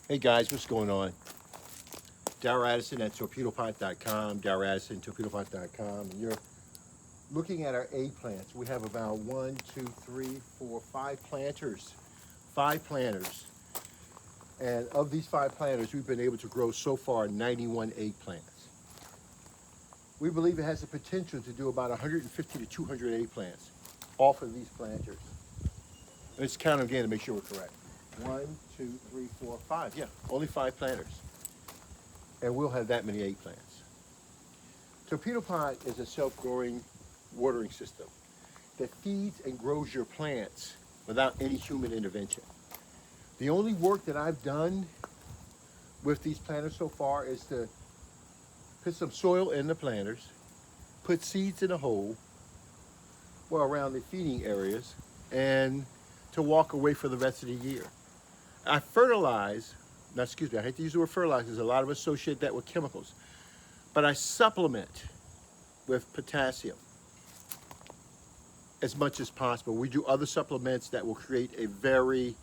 Hey guys, what's going on? Darrell Addison at Torpedopot.com, Darrell Addison, Torpedopot.com, and you're looking at our plants. We have about 5 planters. 5 planters. And of these 5 planters, we've been able to grow so far 91 eggplants. We believe it has the potential to do about 150 to 200 eggplants off of these planters. Let's count them again to make sure we're correct. 1, 2, 3, 4, 5. Yeah, only 5 planters. And we'll have that many eggplants. Torpedopot is a self-growing watering system that feeds and grows your plants without any human intervention. The only work that I've done with these planters so far is to put some soil in the planters, put seeds in a hole, well, around the feeding areas, and to walk away for the rest of the year. I fertilize, now excuse me, I hate to use the word fertilize because a lot of us associate that with chemicals, but I supplement with potassium as much as possible. We do other supplements that will create a very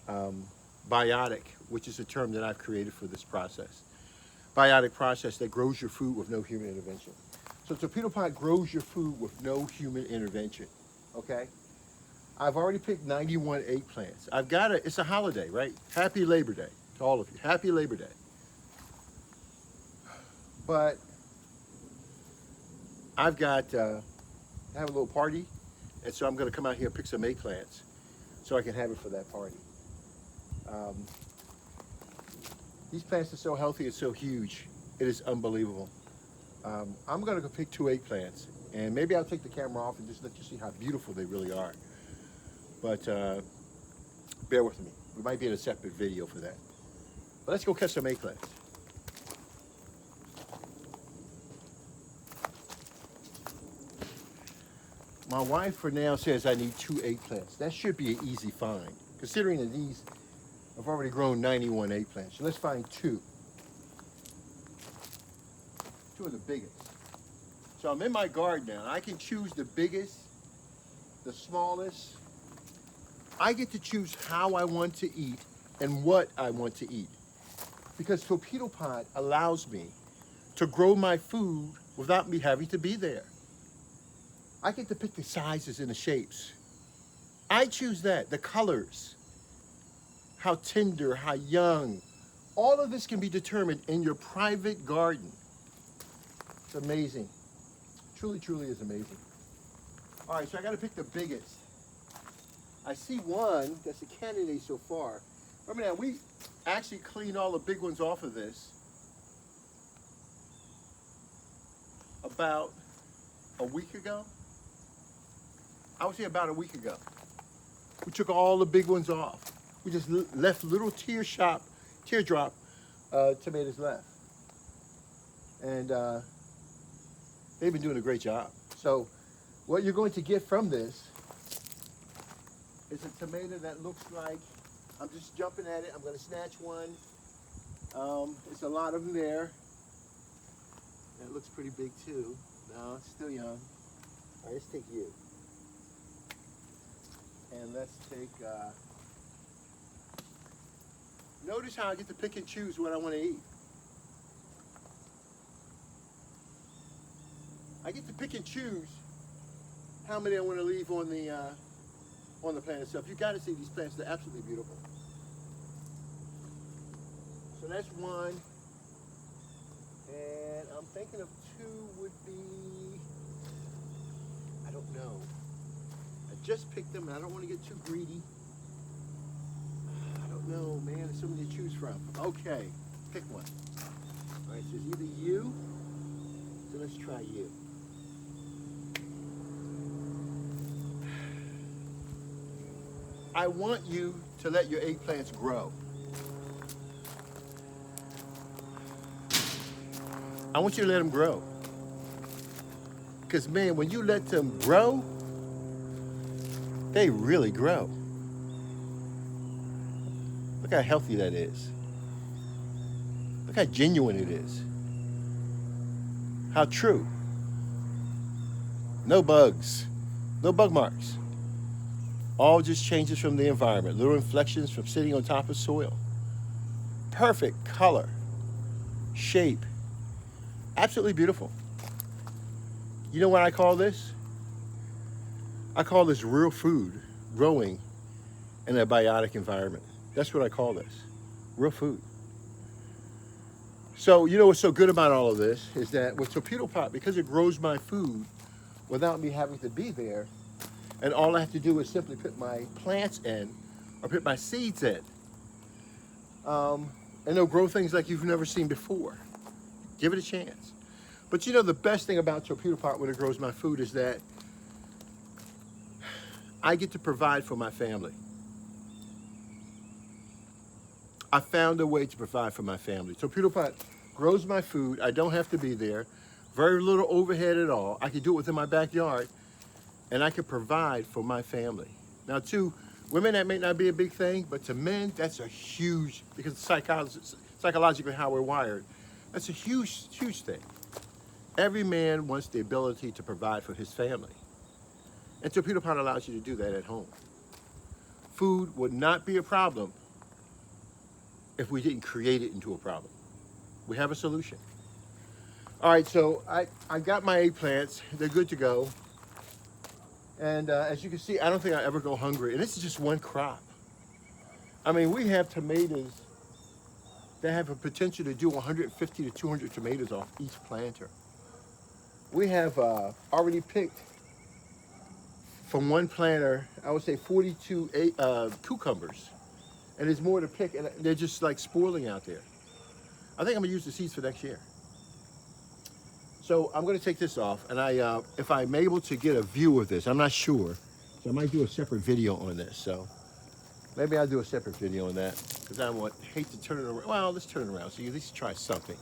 biotic, which is a term that I've created for this process. Biotic process that grows your food with no human intervention. So Torpedopot grows your food with no human intervention, okay? I've already picked 91 eggplants. It's a holiday, right? Happy Labor Day to all of you. Happy Labor Day. But I have a little party, and so I'm gonna come out here and pick some eggplants so I can have it for that party. These plants are so healthy and so huge, it is unbelievable. I'm gonna go pick 2 eggplants, and maybe I'll take the camera off and just let you see how beautiful they really are. But bear with me. We might be in a separate video for that. But let's go catch some eggplants. My wife for now says I need 2 eggplants. That should be an easy find, considering that these I've already grown 91 eggplants. So let's find 2. 2 of the biggest. So I'm in my garden now. I can choose the biggest, the smallest. I get to choose how I want to eat and what I want to eat. Because Torpedopot allows me to grow my food without me having to be there. I get to pick the sizes and the shapes. I choose that, the colors. How tender, how young. All of this can be determined in your private garden. It's amazing. Truly, truly is amazing. All right, so I got to pick the biggest. I see one that's a candidate so far. Remember now, we actually cleaned all the big ones off of this about a week ago. I would say about a week ago. We took all the big ones off. We just left little teardrop tomatoes left. And they've been doing a great job. So what you're going to get from this is a tomato that looks like, I'm just jumping at it, I'm gonna snatch one. It's a lot of them there. That looks pretty big too. No, it's still young. All right, let's take you. And let's take, notice how I get to pick and choose what I want to eat. I get to pick and choose how many I want to leave on the plant itself. You got to see these plants; they're absolutely beautiful. So that's one, and I'm thinking of 2 would be, I don't know. I just picked them, and I don't want to get too greedy. No, man, there's so many to choose from. Okay, pick one. All right, so it's either you, so let's try you. I want you to let your eggplants grow. I want you to let them grow. Because, man, when you let them grow, they really grow. Look how healthy that is. Look how genuine it is. How true. No bugs. No bug marks. All just changes from the environment. Little inflections from sitting on top of soil. perfect color, shape, absolutely beautiful. You know what I call this? I call this real food growing in a biotic environment. That's what I call this, real food. So, you know what's so good about all of this is that with Torpedopot, because it grows my food without me having to be there, and all I have to do is simply put my plants in or put my seeds in, and they'll grow things like you've never seen before. Give it a chance. But you know, the best thing about Torpedopot when it grows my food is that I get to provide for my family. I found a way to provide for my family. Torpedopot grows my food. I don't have to be there. Very little overhead at all. I can do it within my backyard, and I can provide for my family. Now, to women, that may not be a big thing, but to men, that's a huge, because psychologically how we're wired, that's a huge, huge thing. Every man wants the ability to provide for his family. And Torpedopot allows you to do that at home. Food would not be a problem if we didn't create it into a problem. We have a solution. All right, so I got my eggplants. They're good to go. And as you can see, I don't think I ever go hungry. And this is just one crop. I mean, we have tomatoes that have a potential to do 150 to 200 tomatoes off each planter. We have already picked from one planter, I would say 42 cucumbers. And there's more to pick, and they're just like spoiling out there. I think I'm gonna use the seeds for next year. So I'm gonna take this off, and if I'm able to get a view of this, I'm not sure. So I might do a separate video on this. So maybe I'll do a separate video on that, because I hate to turn it around. Well, let's turn it around, so you at least try something.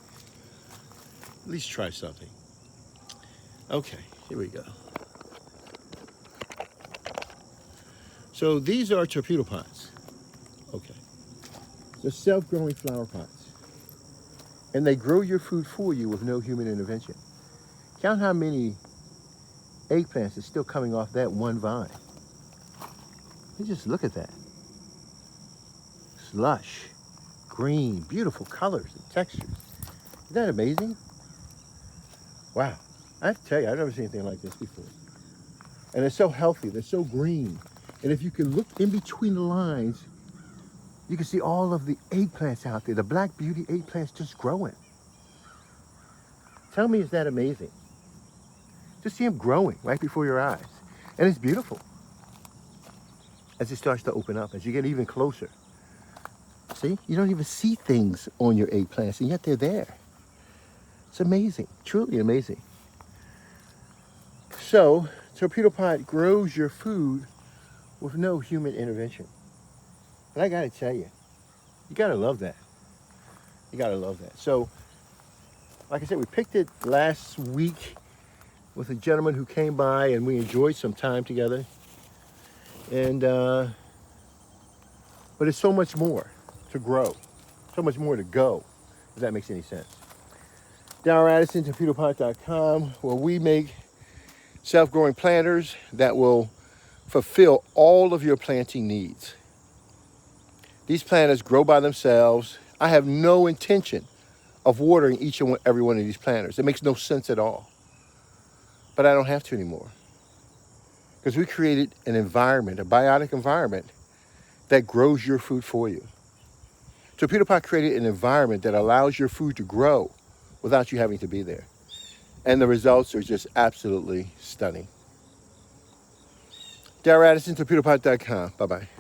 At least try something. Okay, here we go. So these are Torpedopots. Okay. They're self-growing flower pots. And they grow your food for you with no human intervention. Count how many eggplants are still coming off that one vine. You just look at that. It's lush, green, beautiful colors and textures. Isn't that amazing? Wow. I have to tell you, I've never seen anything like this before. And they're so healthy, they're so green. And if you can look in between the lines, you can see all of the eggplants out there, the Black Beauty eggplants just growing. Tell me, is that amazing? Just see them growing right before your eyes. And it's beautiful. As it starts to open up, as you get even closer. See, you don't even see things on your eggplants, and yet they're there. It's amazing, truly amazing. So, Torpedopot grows your food with no human intervention. And I gotta tell you, you gotta love that. You gotta love that. So, like I said, we picked it last week with a gentleman who came by, and we enjoyed some time together. And, but it's so much more to grow, so much more to go, if that makes any sense. Darren Addison, Torpedopot.com, where we make self-growing planters that will fulfill all of your planting needs. These planters grow by themselves. I have no intention of watering each and every one of these planters. It makes no sense at all. But I don't have to anymore. Because we created an environment, a biotic environment, that grows your food for you. Torpedopot created an environment that allows your food to grow without you having to be there. And the results are just absolutely stunning. Darren Addison, Torpedopot.com. Bye-bye.